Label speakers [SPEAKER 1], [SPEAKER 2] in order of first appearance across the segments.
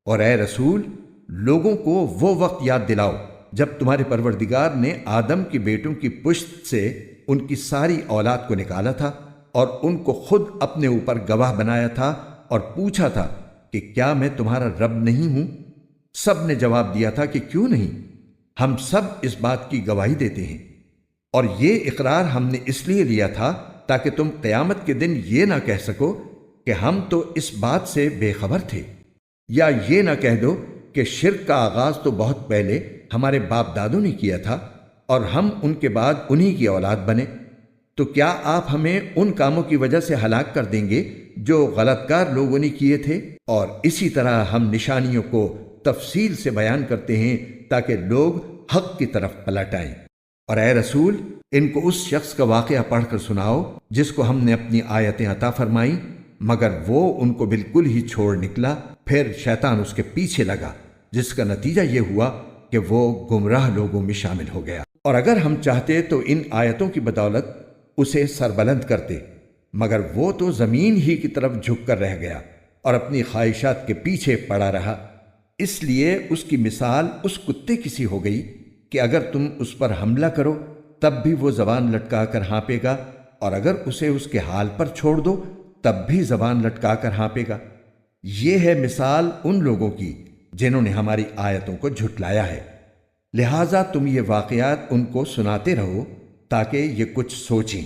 [SPEAKER 1] اور اے رسول، لوگوں کو وہ وقت یاد دلاؤ جب تمہارے پروردگار نے آدم کے بیٹوں کی پشت سے ان کی ساری اولاد کو نکالا تھا اور ان کو خود اپنے اوپر گواہ بنایا تھا اور پوچھا تھا کہ کیا میں تمہارا رب نہیں ہوں؟ سب نے جواب دیا تھا کہ کیوں نہیں، ہم سب اس بات کی گواہی دیتے ہیں۔ اور یہ اقرار ہم نے اس لیے لیا تھا تاکہ تم قیامت کے دن یہ نہ کہہ سکو کہ ہم تو اس بات سے بے خبر تھے، یا یہ نہ کہہ دو کہ شرک کا آغاز تو بہت پہلے ہمارے باپ دادوں نے کیا تھا اور ہم ان کے بعد انہی کی اولاد بنے۔ تو کیا آپ ہمیں ان کاموں کی وجہ سے ہلاک کر دیں گے جو غلط کار لوگوں نے کیے تھے؟ اور اسی طرح ہم نشانیوں کو تفصیل سے بیان کرتے ہیں تاکہ لوگ حق کی طرف پلٹ آئیں۔ اور اے رسول، ان کو اس شخص کا واقعہ پڑھ کر سناؤ جس کو ہم نے اپنی آیتیں عطا فرمائیں، مگر وہ ان کو بالکل ہی چھوڑ نکلا، پھر شیطان اس کے پیچھے لگا، جس کا نتیجہ یہ ہوا کہ وہ گمراہ لوگوں میں شامل ہو گیا۔ اور اگر ہم چاہتے تو ان آیتوں کی بدولت اسے سربلند کرتے، مگر وہ تو زمین ہی کی طرف جھک کر رہ گیا اور اپنی خواہشات کے پیچھے پڑا رہا۔ اس لیے اس کی مثال اس کتے کی سی ہو گئی کہ اگر تم اس پر حملہ کرو تب بھی وہ زبان لٹکا کر ہانپے گا، اور اگر اسے اس کے حال پر چھوڑ دو تب بھی زبان لٹکا کر ہانپے گا۔ یہ ہے مثال ان لوگوں کی جنہوں نے ہماری آیتوں کو جھٹلایا ہے، لہٰذا تم یہ واقعات ان کو سناتے رہو تاکہ یہ کچھ سوچیں۔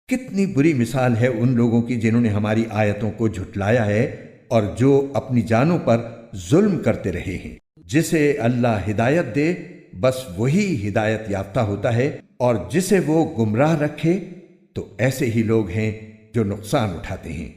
[SPEAKER 1] کتنی بری مثال ہے ان لوگوں کی جنہوں نے ہماری آیتوں کو جھٹلایا ہے اور جو اپنی جانوں پر ظلم کرتے رہے ہیں۔ جسے اللہ ہدایت دے بس وہی ہدایت یافتہ ہوتا ہے، اور جسے وہ گمراہ رکھے تو ایسے ہی لوگ ہیں جو نقصان اٹھاتے ہیں۔